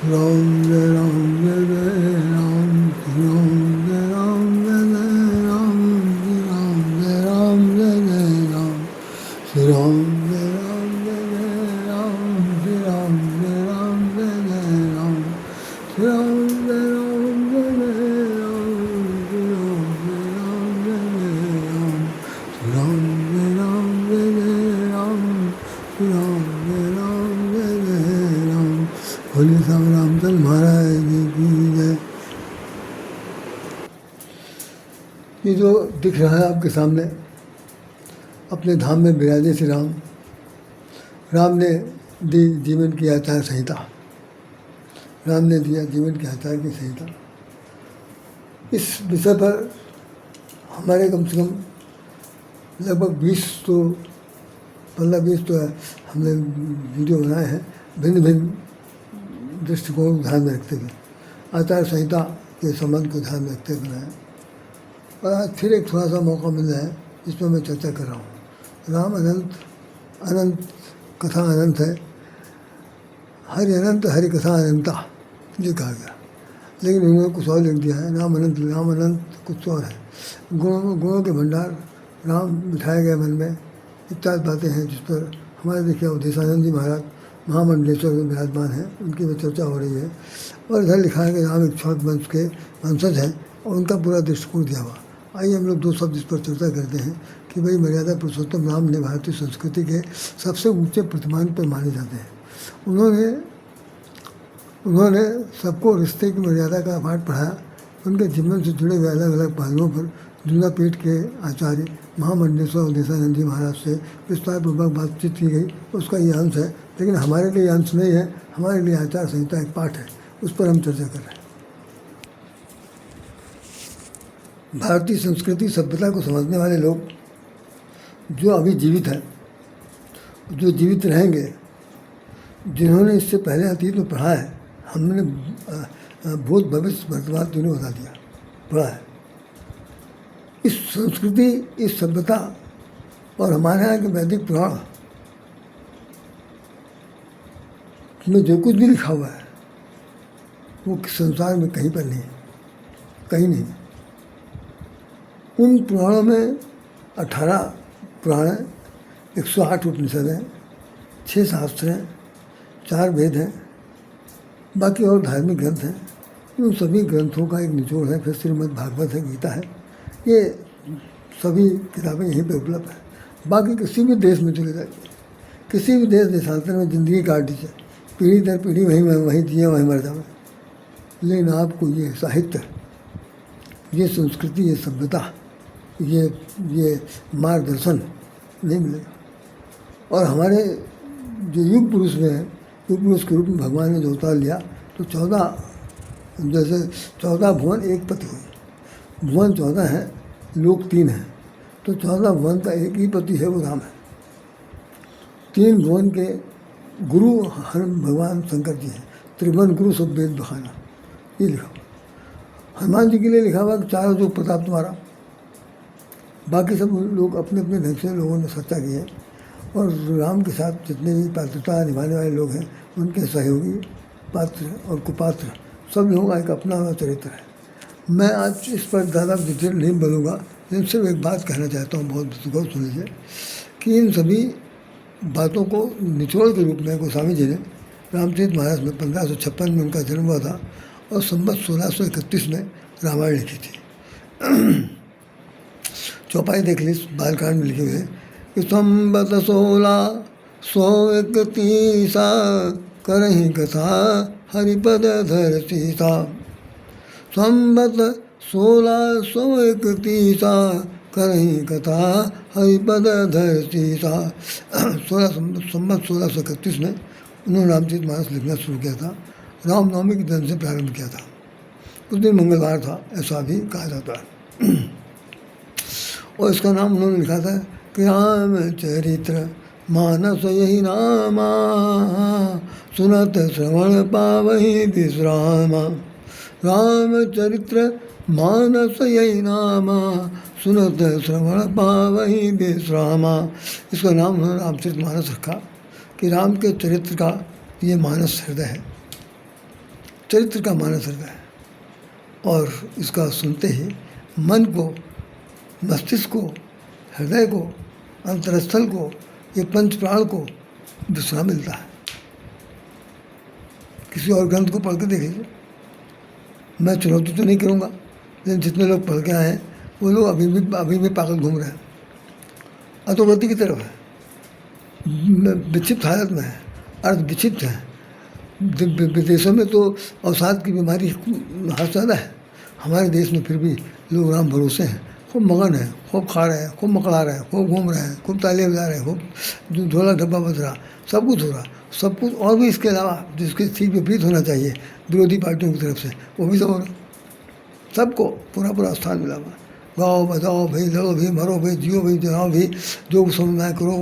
राम जय राम जय जय राम, राम जय राम जय जय राम, राम जय राम जय जय राम, श्री राम जय राम जय जय राम, श्री राम जय राम जय जय राम, श्री राम जय राम जय जय राम, श्री राम जय राम जय जय राम, श्री राम जय राम जय जय राम, श्री राम जय राम जय जय राम। बोलिए सब रामचंद्र महाराज जी की जय। ये जो दिख रहा है आपके सामने, अपने धाम में विराजे श्री राम। राम ने दी जीवन की आचार संहिता, राम ने दिया जीवन की आचार की संहिता। इस विषय पर हमारे कम से कम लगभग 15-20 तो हमने वीडियो बनाए हैं, भिन्न भिन्न दृष्टिकोण को ध्यान में रखते हुए, आचार संहिता के संबंध को ध्यान में रखते हुए बनाया। और आज फिर एक थोड़ा सा मौका मिल रहा है जिसमें मैं चर्चा कर रहा हूँ। राम अनंत, अनंत कथा अनंत है, हरि अनंत हरि कथा अनंता ये कहा गया, लेकिन उन्होंने कुछ और लिख दिया है। राम अनंत कुछ और है। गुणों के भंडार राम बिठाए गए मन में, इत्यादि बातें हैं जिस पर हमारे देखिए अवधेशानंद जी महाराज महामंडलेश्वर में विराजमान हैं, उनकी भी चर्चा हो रही है। और इधर लिखा है कि राम इक्ष्वाकु वंश के वंशज हैं और उनका पूरा दृष्टिकोण दिया हुआ। आइए हम लोग 2 शब्द इस पर चर्चा करते हैं कि भाई मर्यादा पुरुषोत्तम राम ने भारतीय संस्कृति के सबसे ऊंचे प्रतिमान पर माने जाते हैं। उन्होंने सबको रिश्ते की मर्यादा का पाठ पढ़ाया। उनके जीवन से जुड़े हुए अलग अलग पहलुओं पर जूनापीठ के आचार्य महामंडलेश्वर अवधेशानंद जी महाराज से विस्तारपूर्वक बातचीत की गई, उसका ये अंश है। लेकिन हमारे लिए अंश नहीं है, हमारे लिए आचार संहिता एक पाठ है, उस पर हम चर्चा कर रहे हैं। भारतीय संस्कृति सभ्यता को समझने वाले लोग जो अभी जीवित हैं, जो जीवित रहेंगे, जिन्होंने इससे पहले अतीत में पढ़ा है, हमने भूत भविष्य वर्तमान तीनों बता दिया, पढ़ा है। इस संस्कृति, इस सभ्यता और हमारे यहाँ के वैदिक पुराण में जो कुछ भी लिखा हुआ है वो संसार में कहीं पर नहीं है, कहीं नहीं। उन पुराणों में 18 पुराण हैं, 108 उपनिषद हैं, 6 शास्त्र हैं, 4 वेद हैं, बाकी और धार्मिक ग्रंथ हैं। उन सभी ग्रंथों का एक निचोड़ है, फिर श्रीमद् भागवत है, गीता है। ये सभी किताबें यहीं पे उपलब्ध हैं। बाकी किसी भी देश में चले जाइए, किसी भी देशांतर में ज़िंदगी काट दीजिए, पीढ़ी दर पीढ़ी वहीं जिए वहीं मर जाए, लेकिन आपको ये साहित्य, ये संस्कृति, ये सभ्यता, ये मार्गदर्शन नहीं मिलेगा। और हमारे जो युग पुरुष में है, युग पुरुष के रूप में भगवान ने जो अवतार लिया, तो 14 भुवन एक पति हुई। भुवन 14 हैं, लोक 3 हैं, तो 14 भुवन का एक ही पति है, वो राम है। 3 भुवन के गुरु भगवान शंकर जी हैं। त्रिभुवन गुरु सब वेद बखाना, ये लिखा हुआ। हनुमान जी के लिए लिखा हुआ कि चारों जो प्रताप तुम्हारा। बाकी सब लोग अपने अपने ढंग से लोगों ने चर्चा की है। और राम के साथ जितने भी पात्रता निभाने वाले लोग हैं, उनके सहयोगी, पात्र और कुपात्र, सब लोगों का एक अपना चरित्र है। मैं आज इस पर ज़्यादा डिटेल नहीं बोलूँगा, लेकिन सिर्फ एक बात कहना चाहता हूँ, बहुत गौर सुन लीजिए कि इन सभी बातों को निचोड़ के रूप में गोस्वामी जी ने रामचरित मानस में 1556 में उनका जन्म हुआ था और संवत 1631 में रामायण लिखी थी। चौपाई देख ली, बालकांड में लिखे हुए कि संवत 1631 करहि कथा हरिपद धर सीता। संवत 1631 करहि कथा हरिपद धर सीता। 1631 में उन्होंने रामचरित मानस लिखना शुरू किया था। रामनवमी के दिन से प्रारंभ किया था। उस दिन मंगलवार था, ऐसा भी कहा जाता है। और इसका नाम उन्होंने लिखा था कि रामचरित्र मानस यही नामा, सुनत श्रवण पावहि विश्रामा। रामचरित्र मानस यही नामा, सुनत श्रवण पावहि विश्रामा। इसका नाम उन्होंने रामचरित मानस रखा कि राम के चरित्र का ये मानस हृदय है। चरित्र का मानस सर्ग है। और इसका सुनते ही मन को, मस्तिष्क को, हृदय को, अंतरस्थल को, ये पंच प्राण को विश्राम मिलता है। किसी और ग्रंथ को पढ़ के देख लीजिए। मैं चुनौती तो नहीं करूँगा, लेकिन जितने लोग पढ़ के आए हैं वो लोग अभी भी पागल घूम रहे हैं, अधोगति की तरफ है, विक्षिप्त हालत में है, अर्ध विक्षिप्त है। विदेशों में तो अवसाद की बीमारी हर ज़्यादा है, हमारे देश में फिर भी लोग राम भरोसे हैं, खूब मगन है, खूब खा रहे हैं, खूब मकड़ा रहे हैं, खूब घूम रहे हैं, खूब तालियां बजा रहे हैं, खूब ढोला ढब्बा बज रहा, सब कुछ हो रहा, सब कुछ। और भी इसके अलावा जिसके ठीक विपरीत होना चाहिए विरोधी पार्टियों की तरफ से, वो भी सब हो रहा। सबको पूरा पूरा स्थान मिला हुआ। गाओ बजाओ भाई, लड़ो भी, मरो भाई, जियो भाई, जलाओ भी, जो समझना करो,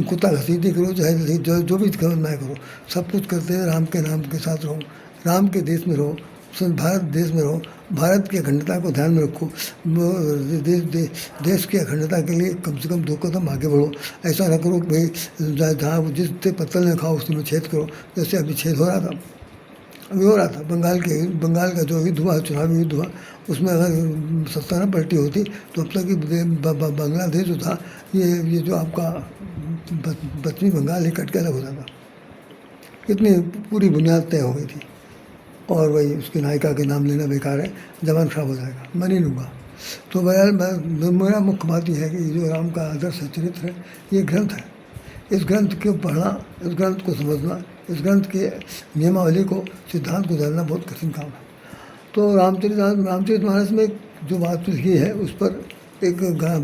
कुत्ता घसीटी करो, चाहे जो भी समझना करो, सब कुछ करते हैं। राम के नाम के साथ रहो, राम के देश में रहो, भारत देश में रहो, भारत की अखंडता को ध्यान में रखो। देश की अखंडता के लिए कम से कम 2 कदम आगे बढ़ो। ऐसा ना करो कि भाई जहाँ जिससे पत्तल ने खाओ उसमें छेद करो, जैसे अभी छेद हो रहा था, अभी हो रहा था। बंगाल का जो युद्ध हुआ, चुनावी युद्ध हुआ, उसमें अगर सत्ता न पलटी होती तो अब तक बांग्लादेश जो था, ये जो आपका पश्चिमी बंगाल, ये कट के अलग हो जाता। कितनी पूरी बुनियाद तय हो गई थी। और वही उसकी नायिका के नाम लेना बेकार है, जबान खराब हो जाएगा, मैं नहीं लूँगा। तो बहरहाल मेरा मुख्य बात यह है कि जो राम का आदर्श चरित्र है, ये ग्रंथ है। इस ग्रंथ को पढ़ना, इस ग्रंथ को समझना, इस ग्रंथ के नियमावली को, सिद्धांत को जानना बहुत कठिन काम है। तो रामचरितमानस में जो बात लिखी है उस पर एक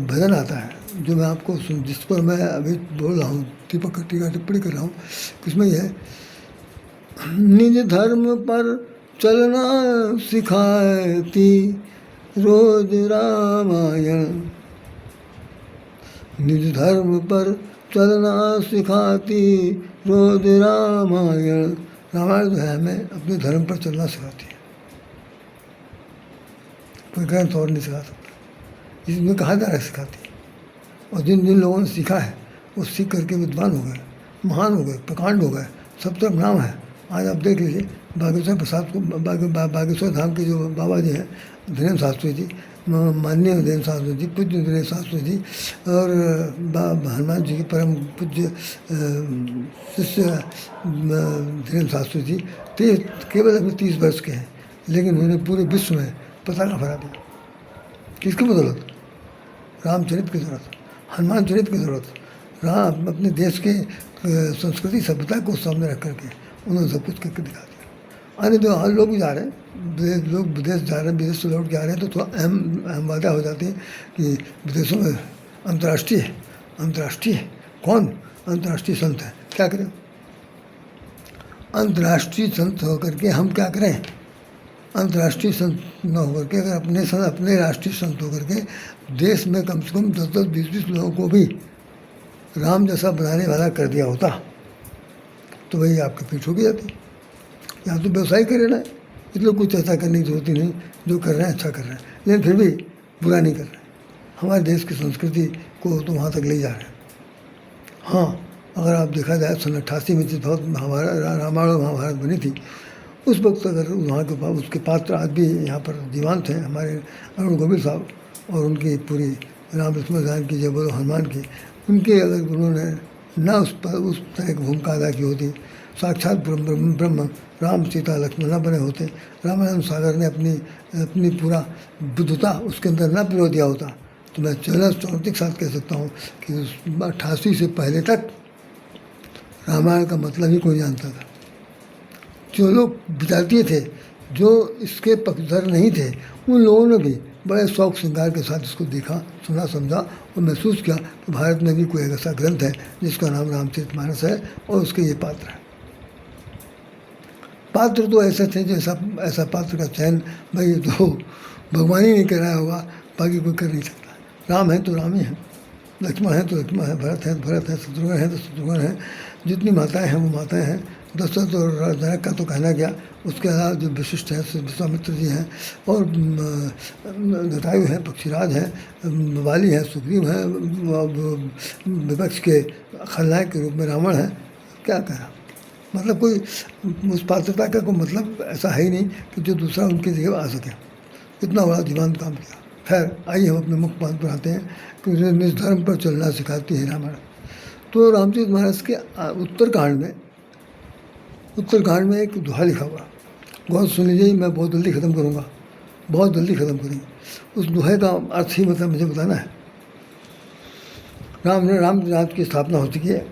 भजन आता है, जो मैं आपको जिस पर मैं अभी बोल रहा हूँ, दीपक टीका टिप्पणी कर रहा हूँ। किसमें यह है, निज धर्म पर चलना सिखाती रोज रामायण, निज धर्म पर चलना सिखाती रोज रामायण। रामायण जो है हमें अपने धर्म पर चलना सिखाती है, कोई ग्रंथ और नहीं सिखा सकता। इसमें कहा जा रहा है सिखाती है। और जिन जिन लोगों ने सीखा है वो सीख करके विद्वान हो गए, महान हो गए, प्रकांड हो गए, सब तरफ नाम है। आज आप देख लीजिए बागेश्वर प्रसाद को, बागेश्वर धाम के जो बाबा जी हैं, धीरेन्द्र शास्त्री जी, माननीय धीरेन्द्र शास्त्री जी, पूज्य धीरेन्द्र शास्त्री जी, और हनुमान जी के परम पूज्य शिष्य धीरेन्द्र शास्त्री जी, केवल अभी 30 वर्ष के हैं, लेकिन उन्होंने पूरे विश्व में पताका फहरा दिया। किसकी बदौलत? रामचरित्र की जरूरत, हनुमान चरित्र की जरूरत। राम अपने देश के संस्कृति सभ्यता को सामने रख करके उन्होंने सब कुछ करके दिखा दिया। अन्य जो हर लोग भी जा रहे हैं, लोग विदेश जा रहे हैं, विदेश से लौट के आ रहे हैं, तो थोड़ा अहम बातें हो जाती है कि विदेशों में अंतर्राष्ट्रीय कौन अंतर्राष्ट्रीय संत है, क्या करें? अंतर्राष्ट्रीय संत होकर के हम क्या करें? अंतर्राष्ट्रीय संत न होकर के अगर अपने राष्ट्रीय संत होकर के देश में कम से कम 10-10, 20-20 लोगों को भी राम जैसा बनाने वाला कर दिया होता तो वही आपकी पीठ हो जाती। यहाँ तो व्यवसाय कर रहे हैं, इसलिए कुछ ऐसा करने की जरूरत ही नहीं। जो कर रहे हैं अच्छा कर रहे हैं, लेकिन फिर भी बुरा नहीं कर रहे हैं। हमारे देश की संस्कृति को तो वहाँ तक ले जा रहे हैं। हाँ, अगर आप देखा जाए 88 में जिस बहुत रामायण और महाभारत बनी थी, उस वक्त अगर वहाँ के उसके पात्र आज भी यहाँ पर जीवंत हैं, हमारे अरुण गोविल साहब, और उनकी पूरी राम लक्ष्मण जान की, जय बोलो हनुमान की, उनके अगर उन्होंने न उस तरह की भूमिका अदा की होती, साक्षात ब्रह्म राम सीता लक्ष्मण न बने होते, रामानंद सागर ने अपनी पूरा बुद्धता उसके अंदर न पिरो दिया होता, तो मैं चौंतीस के साथ कह सकता हूँ कि 88 से पहले तक रामायण का मतलब ही कोई जानता था। जो लोग विद्यार्थी थे, जो इसके पक्षधर नहीं थे, उन लोगों ने भी बड़े शौक श्रृंगार के साथ इसको देखा, सुना, समझा और महसूस किया कि भारत में भी कोई ऐसा ग्रंथ है जिसका नाम रामचरितमानस है और उसके ये पात्र हैं। पात्र तो ऐसे थे जो ऐसा पात्र का चयन भाई तो भगवान ही नहीं कर रहा होगा, बाकी कोई कर नहीं सकता। राम है तो राम ही है, लक्ष्मण है तो लक्ष्मण है, भरत है तो भरत है, शत्रुघ्न है तो शत्रुघ्न है, जितनी माताएं हैं वो माताएं हैं। दशरथ और जनक का तो कहना गया, उसके अलावा जो विशिष्ट हैं विश्वामित्र जी हैं, और जटायु हैं, पक्षीराज हैं, वाली हैं, सुग्रीव हैं, विपक्ष के खलनायक के रूप में रावण है। क्या कह रहा, मतलब कोई उस पात्रता का कोई मतलब ऐसा है ही नहीं कि जो दूसरा उनकी जगह आ सके। इतना बड़ा जीवंत काम किया। खैर आइए हम अपने मुख्य बात पर आते हैं कि उन्हें निज धर्म पर चलना सिखाती है रामायण। तो रामचरित मानस के उत्तरकांड में एक दोहा लिखा हुआ, बहुत सुन लीजिए, मैं बहुत जल्दी ख़त्म करूँगा, बहुत जल्दी ख़त्म करेंगे। उस दोहे का अर्थ ही मतलब मुझे बताना है। राम राज्य की स्थापना हो चुकी है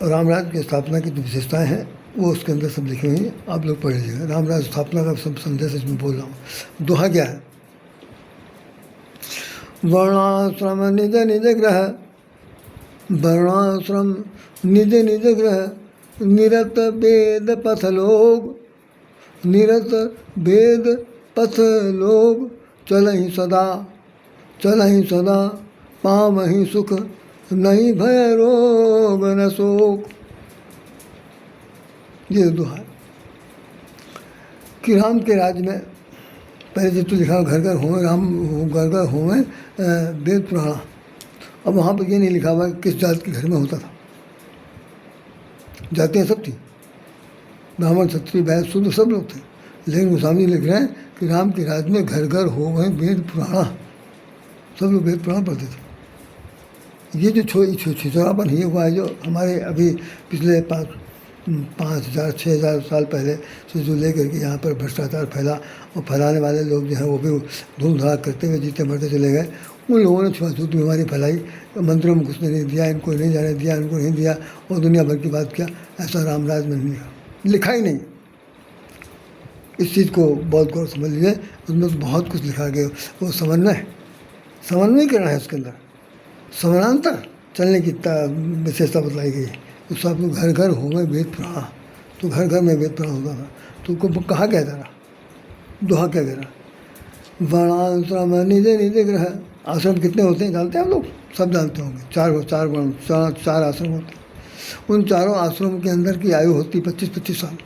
और राम राज्य की स्थापना की जो विशेषताएँ हैं वो उसके अंदर सब लिखी हुई हैं, आप लोग पढ़ लीजिएगा। राम राज्य स्थापना का सब संदेश इसमें बोल रहा हूँ। दोहा क्या है? वर्णाश्रम निज निज ग्रह, वर्णाश्रम निज निज ग्रह, निरत वेद पथ लोग, निरत वेद पथ लोग, चलहि सदा पावहि सुख, नहीं भय रोग न शोक। ये दोहा है कि राम के राज्य में पहले जब तो लिखा घर घर होवे राम, घर घर होवे वेद पुराण। अब वहाँ पर ये नहीं लिखा हुआ किस जात के घर में होता था। जातियाँ सब थी, ब्राह्मण क्षत्रिय वैश्य शूद्र सब लोग थे, लेकिन गोस्वामी लिख रहे हैं कि राम के राज्य में घर घर होवे वेद पुराण, सब लोग वेद पुराण पढ़ते थे। ये जो छिछोरापन ही हुआ है, जो हमारे अभी पिछले 5,000-6,000 साल पहले से जो लेकर के यहाँ पर भ्रष्टाचार फैला और फैलाने वाले लोग जो हैं वो भी धूम धड़ाक करते हुए जीते मरते चले गए। उन लोगों ने छुआछूत की बीमारी फैलाई, मंदिरों में घुसने नहीं दिया, इनको नहीं जाने दिया, इनको नहीं दिया और दुनिया भर की बात किया। ऐसा रामराज में नहीं लिखा ही नहीं। इस चीज़ को बहुत गौर समझ लीजिए, उसमें तो बहुत कुछ लिखा गया। वो समन्वय करना है उसके अंदर, समानांतर चलने की विशेषता बताई गई है। तो सब लोग घर घर होवे वेद पुराण, तो घर घर में वेद पुराण होता था। तो उनको कहा क्या जा रहा, दोहा क्या कह रहा? वर्णाश्रम निज निज ग्रह। आश्रम कितने होते हैं जानते हैं आप लोग? सब जानते होंगे। चार आश्रम होते हैं। उन चारों आश्रम के अंदर की आयु होती 25-25 साल।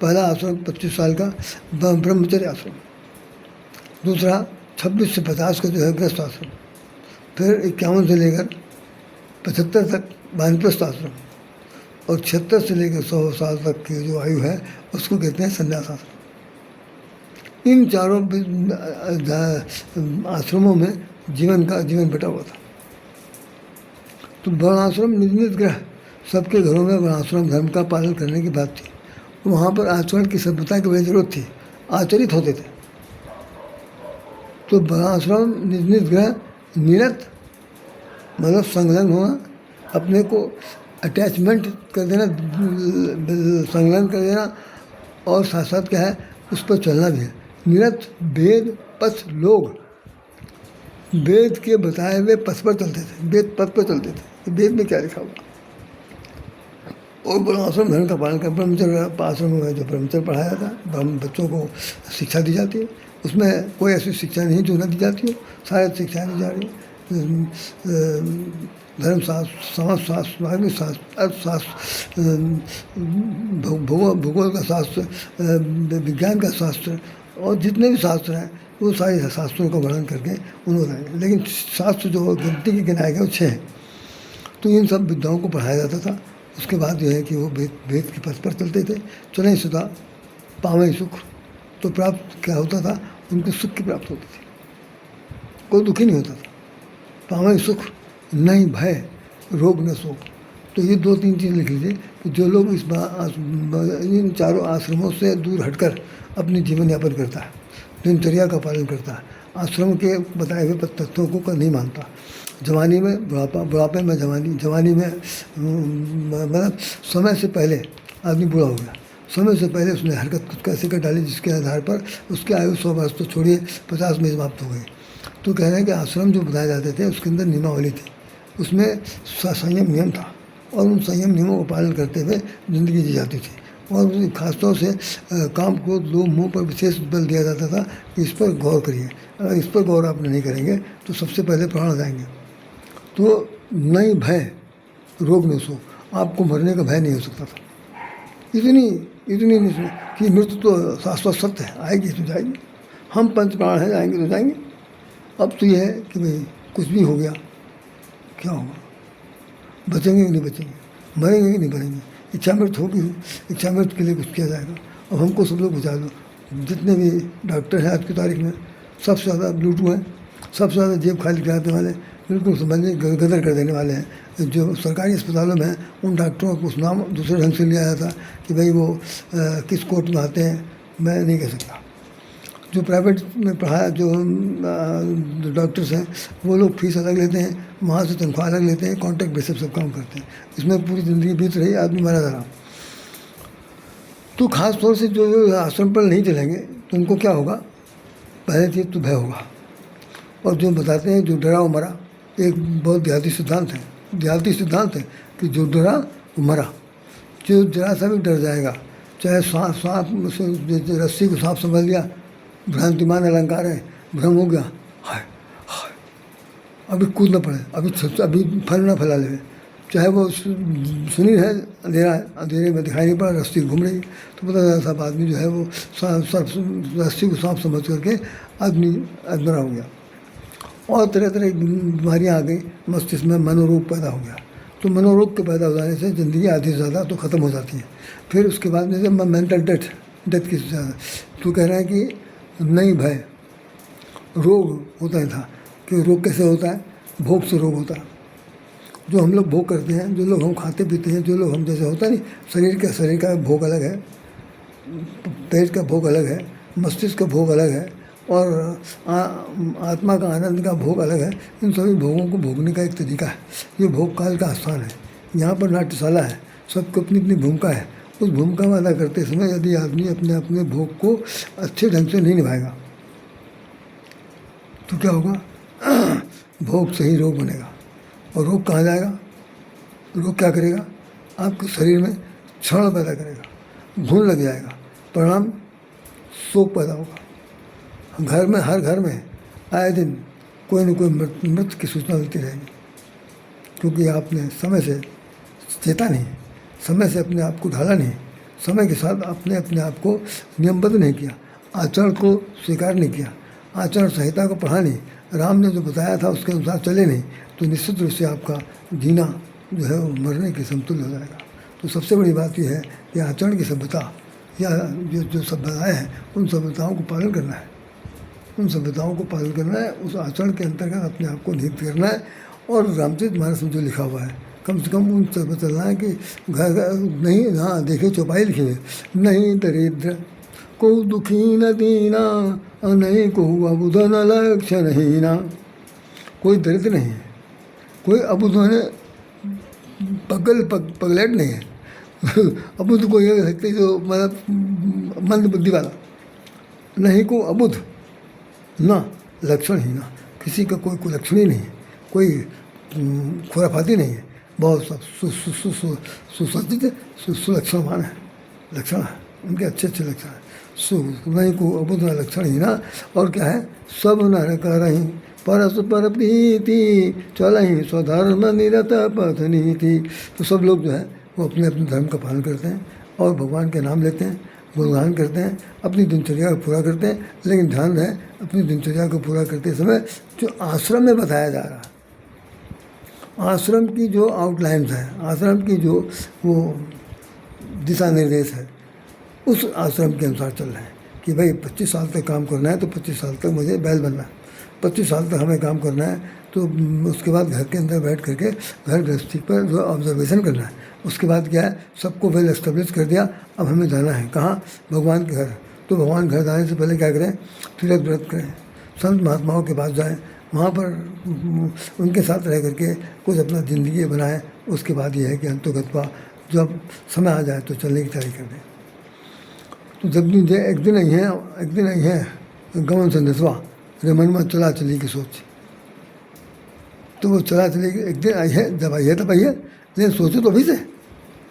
पहला आश्रम 25 साल का ब्रह्मचर्य आश्रम, दूसरा 26 से 50 का जो है गृहस्थ आश्रम, फिर 51 से लेकर 75 तक वानप्रस्थ आश्रम, और 76 से लेकर 100 साल तक की जो आयु है उसको कहते हैं संन्यास आश्रम। इन चारों आश्रमों में जीवन बटा हुआ था। तो वर्णाश्रम निज निज ग्रह, सबके घरों में वर्णाश्रम धर्म का पालन करने की बात थी। वहाँ पर आचरण की सभ्यता की बड़ी जरूरत थी, आचरित होते थे। तो वर्णाश्रम निज निज ग्रह, निरत मतलब संलग्न होना, अपने को अटैचमेंट कर देना, संलग्न कर देना, और साथ साथ क्या है उस पर चलना भी है। निरत वेद पथ लोग, वेद के बताए हुए पथ पर चलते थे, वेद पथ पर चलते थे। वेद में क्या लिखा हुआ, और वर्णाश्रम धर्म का पालन कर। ब्रह्मचर्य आश्रम में जो ब्रह्मचर्य पढ़ाया जाता है, बच्चों को शिक्षा दी जाती है, उसमें कोई ऐसी शिक्षा नहीं जो न दी जाती हो, सारी शिक्षाएँ दी जा रही हैं। धर्मशास्त्र, समाजशास्त्र, धार्मिक शास्त्र, अर्थशास्त्र, भूगोल का शास्त्र, विज्ञान का शास्त्र, और जितने भी शास्त्र हैं वो सारे शास्त्रों का वर्णन करके उन्होंने बताया। लेकिन शास्त्र जो गिनती के गिनाए गए वो 6 हैं। तो इन सब विद्याओं को पढ़ाया जाता था। उसके बाद जो है कि वो वेद के पथ पर चलते थे। चलें सदा पावें सुख, तो प्राप्त क्या होता था, उनको सुख की प्राप्त होती थी, कोई दुखी नहीं होता था। पावें सुख नहीं भय रोग न शोक। तो ये 2-3 चीज़ लिख लीजिए कि जो लोग इन चारों आश्रमों से दूर हटकर अपनी जीवन यापन करता है, दिनचर्या का पालन करता है, आश्रम के बताए हुए तथ्यों को नहीं मानता, जवानी में बुढ़ापे में जवानी में मतलब समय से पहले आदमी बूढ़ा हो गया, समय से पहले उसने हरकत कुछ कैसे कर डाली जिसके आधार पर उसकी आयु 100 वर्ष तो छोड़िए 50 में समाप्त हो गई। तो कह रहे हैं कि आश्रम जो बताए जाते थे उसके अंदर नियमावली थी, उसमें संयम नियम था, और उन संयम नियमों को पालन करते हुए ज़िंदगी जी जाती थी। और खासतौर से काम क्रोध लोभ मोह पर विशेष बल दिया जाता था कि इस पर गौर करिए, अगर इस पर गौर आप नहीं करेंगे तो सबसे पहले प्राण आ जाएंगे। तो नहीं भय रोग न सो, आपको मरने का भय नहीं हो सकता था। इतनी कि मृत्यु तो शाश्वत सत्य है, आएगी तो जाएगी, हम पंच प्राण हैं, जाएंगे तो जाएंगे। अब तो ये है कि भाई कुछ भी हो गया क्या होगा, बचेंगे कि नहीं बचेंगे, मरेंगे कि नहीं मरेंगे, इच्छा मृत होगी, इच्छा मृत के लिए कुछ किया जाएगा। अब हमको सब लोग बुझा दो, जितने भी डॉक्टर हैं आज की तारीख में सबसे ज़्यादा लूटू हैं, सबसे ज़्यादा जेब खाली कराने वाले, बिल्कुल समझने गदर कर देने वाले हैं। जो सरकारी अस्पतालों में उन डॉक्टरों को नाम दूसरे ढंग से लिया जाता कि भाई वो किस कोर्ट में आते हैं, मैं नहीं कह सकता। जो प्राइवेट में पढ़ाया जो डॉक्टर्स हैं वो लोग फीस अलग लेते हैं, वहाँ से तनख्वाह अलग लेते हैं, कॉन्ट्रैक्ट बेसिस सब काम करते हैं। इसमें पूरी ज़िंदगी बीत रही, आदमी मारा जा रहा। तो ख़ास तौर से जो आश्रम पर नहीं चलेंगे तो उनको क्या होगा, पहले चीज़ तो भय होगा। और जो बताते हैं जो डरा वो मरा, एक बहुत देहाती सिद्धांत है, देहाती सिद्धांत है कि जो डरा वो मरा। जो जरा सा भी डर जाएगा, चाहे सांप रस्सी को सांप समझ लिया, भ्रांतिमान अलंकार है, भ्रम हो गया, हाय हाय अभी कूद न पड़े, अभी फल न फैला ले, चाहे वो सुनी है अंधेरा है, अंधेरे में दिखाई नहीं पड़ा, रस्सी घूम रही, तो पता चला सब आदमी जो है वो रस्सी को सांप समझ करके आदमी अधमरा हो गया। और तरह तरह की बीमारियाँ आ गई, मस्तिष्क में मनोरोग पैदा हो गया। तो मनोरोग के पैदा हो जाने से ज़िंदगी आधी से ज़्यादा तो ख़त्म हो जाती है। फिर उसके बाद में जब मेंटल डेथ की ज़्यादा, तो कह रहे हैं कि नहीं भय रोग होता ही था। कि रोग कैसे होता है, भोग से रोग होता है। जो हम लोग भोग करते हैं, जो लोग हम खाते पीते हैं, जो लोग हम जैसे होता नहीं, शरीर का भोग अलग है, पेट का भोग अलग है, मस्तिष्क का भोग अलग है, और आत्मा का आनंद का भोग अलग है। इन सभी भोगों को भोगने का एक तरीका है। ये भोग काल का स्थान है, यहाँ पर नाट्यशाला है, सबको अपनी अपनी भूमिका है। उस भूमिका में अदा करते समय यदि आदमी अपने अपने भोग को अच्छे ढंग से नहीं निभाएगा तो क्या होगा, भोग से ही रोग बनेगा। और रोग कहाँ जाएगा, रोग क्या करेगा, आपके शरीर में क्षण पैदा करेगा, घुन लग जाएगा, परिणाम शोक पैदा होगा। घर में, हर घर में आए दिन कोई न कोई मृत्यु की सूचना मिलती रहेगी, क्योंकि आपने समय से चेता नहीं, समय से अपने आप को ढाला नहीं, समय के साथ आपने अपने आप को नियमबद्ध नहीं किया, आचरण को स्वीकार नहीं किया, आचरण संहिता को पढ़ा नहीं, राम ने जो बताया था उसके अनुसार चले नहीं, तो निश्चित रूप से आपका जीना जो है वो मरने के समतुल्य हो जाएगा। तो सबसे बड़ी बात यह है कि आचरण की सभ्यता या जो सभ्यताएँ हैं उन सभ्यताओं को पालन करना है, उन सभ्यताओं को पालन करना है, उस आचरण के अंतर्गत अपने आप को नियुक्त करना है। और रामचरितमानस में जो लिखा हुआ है कम से कम उन सब चलना है कि घर नहीं, हाँ देखिए चौपाई लिखी है, नहीं दरिद्र को दुखी न दीना, नहीं को अबुध न लक्षणहीना। कोई दरिद्र नहीं है, कोई अबुध ने पगलेट नहीं है। अबुध को ये सकते जो मतलब मंद बुद्धि वाला, नहीं को अबुध ना लक्षणहीना, किसी का कोई लक्षण ही नहीं है, कोई खुराफाती नहीं है, बहुत सब सुसज्जित सुलक्षणवान है, लक्षण है उनके अच्छे अच्छे लक्षण है। नहीं को अबुध लक्षण ही ना। और क्या है, सब नर करहीं परस्पर प्रीति, चलहीं स्वधर्म निरत पथ नीति। तो सब लोग जो है वो अपने अपने धर्म का पालन करते हैं और भगवान के नाम लेते हैं, गुणगान करते हैं, अपनी दिनचर्या को पूरा करते हैं। लेकिन ध्यान रहे, अपनी दिनचर्या को पूरा करते समय जो आश्रम में बताया जा रहा है, आश्रम की जो आउटलाइंस है, आश्रम की जो वो दिशा निर्देश है, उस आश्रम के अनुसार चल रहे हैं कि भाई 25 साल तक काम करना है तो 25 साल तक मुझे बैल बनना है, 25 साल तक हमें काम करना है, तो उसके बाद घर के अंदर बैठ करके घर गृहस्थी पर जो ऑब्जर्वेशन करना है। उसके बाद क्या है, सबको वेल एस्टेब्लिश कर दिया, अब हमें जाना है कहाँ, भगवान के घर। तो भगवान घर जाने से पहले क्या करें, तीर्थ व्रत करें, संत महात्माओं के पास जाएं, वहाँ पर उनके साथ रह करके कुछ अपना ज़िंदगी बनाएं। उसके बाद ये है कि अंतोगत्वा जब समय आ जाए तो चलने की तैयारी कर दें। तो जब भी एक दिन नहीं है गमन संदेशवा, रे मन में चला चली की सोच, तो वो चला चली एक दिन आई है, जब आई है तब आई है, लेकिन सोचो तो अभी से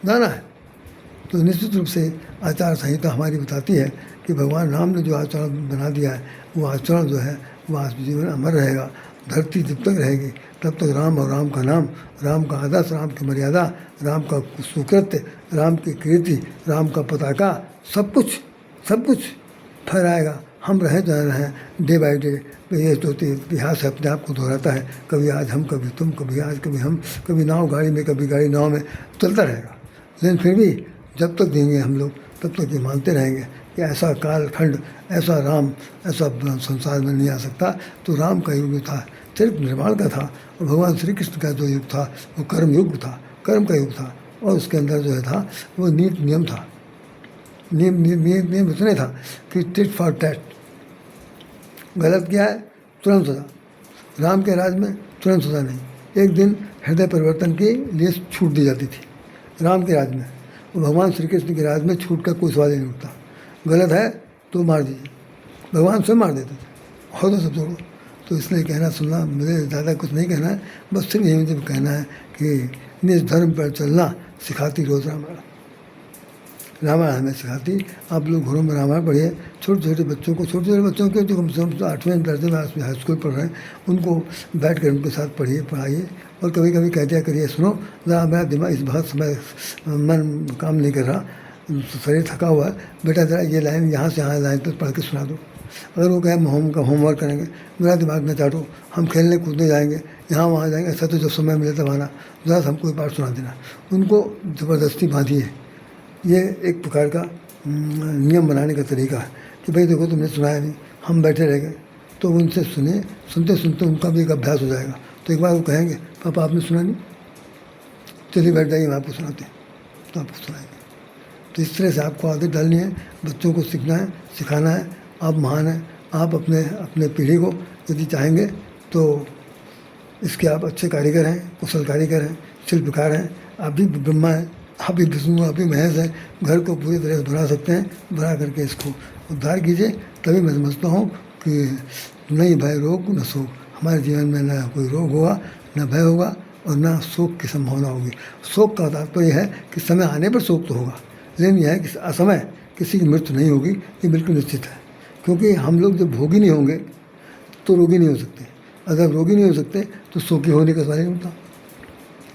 जाना है। तो निश्चित रूप से आचार संहिता हमारी बताती है कि भगवान राम ने जो आचरण बना दिया है, वो आचरण जो है वो आज जीवन अमर रहेगा। धरती जब तक रहेगी तब तक राम और राम का नाम, राम का आदर्श, राम की मर्यादा, राम का सुकृत्य, राम की कीर्ति, राम का पताका, सब कुछ फहराएगा। हम रहे जा रहे हैं डे बाय डे। ये तो इतिहास अपने आप को दोहराता है, कभी आज हम, कभी तुम, कभी आज, कभी हम, कभी नाव गाड़ी में, कभी गाड़ी नाव में, चलता रहेगा। लेकिन फिर भी जब तक देंगे हम लोग तब तक ये मानते रहेंगे कि ऐसा कालखंड, ऐसा राम, ऐसा संसार में नहीं आ सकता। तो राम का युग था, चरित्र निर्माण का था, और भगवान श्री कृष्ण का जो युग था वो कर्म युग था, कर्म का युग था। और उसके अंदर जो है था वो नीति नियम था, नियम इतने था कि टिट फॉर टैट, गलत किया है तुरंत सजा। राम के राज में तुरंत सजा नहीं, एक दिन हृदय परिवर्तन के लिए छूट दी जाती थी राम के राज में। और भगवान श्री कृष्ण के राज में छूट का कोई सवाल ही नहीं उठता। गलत है तो मार दीजिए, भगवान स्वयं मार देते थे, हो तो सब छोड़ो। तो इसलिए कहना सुनना मुझे ज़्यादा कुछ नहीं कहना है, बस सिर्फ यही मुझे कहना है कि निज धर्म पर चलना सिखाती रोज़ रामायण। रामायण हमें सिखाती। आप लोग घरों में रामायण पढ़िए, छोटे छोटे बच्चों को, छोटे छोटे बच्चों के जो कम से कम 8वें 10वें हाई स्कूल पढ़ रहे हैं उनको बैठ कर उनके साथ पढ़िए, पढ़ाइए। और कभी कभी कह दिया करिए, सुनो ज़रा मेरा दिमाग इस बहुत समय मन काम नहीं कर रहा, शरीर थका हुआ है, बेटा ज़रा ये लाइन यहाँ से यहाँ लाइन पर पढ़ के सुना दो। अगर वो कहे हम होमवर्क करेंगे, मेरा दिमाग न चाटो, हम खेलने कूदने जाएंगे, यहाँ वहाँ जाएंगे, ऐसा तो जब समय मिले तब आना, ज़रा हमको एक पाठ सुना देना। उनको ज़बरदस्ती बांधिए। ये एक प्रकार का नियम बनाने का तरीका है कि भाई देखो तुमने सुनाया नहीं, हम बैठे रह गए, तो उनसे सुने, सुनते सुनते उनका भी एक अभ्यास हो जाएगा। तो एक बार वो कहेंगे पापा आपने सुना नहीं, चलिए बैठ जाइए, मैं आपको सुनाते हैं, तो आपको सुनाएंगे। तो इस तरह से आपको आदत डालनी है, बच्चों को सीखना है, सिखाना है। आप महान हैं, आप अपने पीढ़ी को यदि चाहेंगे तो इसके आप अच्छे कारीगर हैं, कुशल कारीगर हैं, शिल्पकार हैं। आप भी ब्रह्मा हैं, आप भी विष्णु, आप भी महेश हैं, घर को पूरी तरह से बना सकते हैं। बना करके इसको उद्धार कीजिए, तभी मैं समझता हूँ कि नहीं भय रोग न शोक, हमारे जीवन में न कोई रोग होगा, न भय होगा, और न शोक की संभावना होगी। शोक का तात्पर्य है कि समय आने पर शोक तो होगा, लेकिन यह है कि असमय किसी की मृत्यु नहीं होगी, ये बिल्कुल निश्चित है। क्योंकि हम लोग जब भोगी नहीं होंगे तो रोगी नहीं हो सकते, अगर रोगी नहीं हो सकते तो शोकी होने का सवाल नहीं उठता।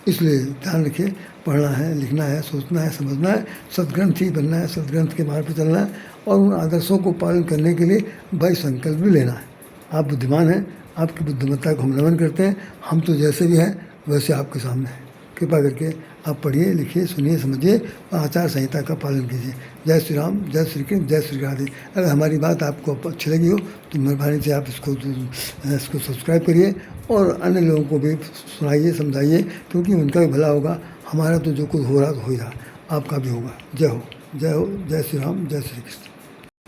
इसलिए ध्यान रखिए, पढ़ना है, लिखना है, सोचना है, समझना है, सदग्रंथी बनना है, सदग्रंथ के मार्ग पर चलना है, और उन आदर्शों को पालन करने के लिए भाई संकल्प भी लेना है। आप बुद्धिमान हैं, आपकी बुद्धिमत्ता को हम नमन करते हैं। हम तो जैसे भी हैं वैसे आपके सामने हैं। कृपा करके आप पढ़िए, लिखिए, सुनिए, समझिए और आचार संहिता का पालन कीजिए। जय श्री राम, जय श्री कृष्ण, जय श्री राधे। अगर हमारी बात आपको अच्छी लगी हो तो मेहरबानी से आप इसको सब्सक्राइब करिए और अन्य लोगों को भी सुनाइए, समझाइए, क्योंकि उनका भी भला होगा। हमारा तो जो कुछ हो रहा तो हो ही रहा, आपका भी होगा। जय हो, जय हो, जय श्री राम, जय श्री कृष्ण।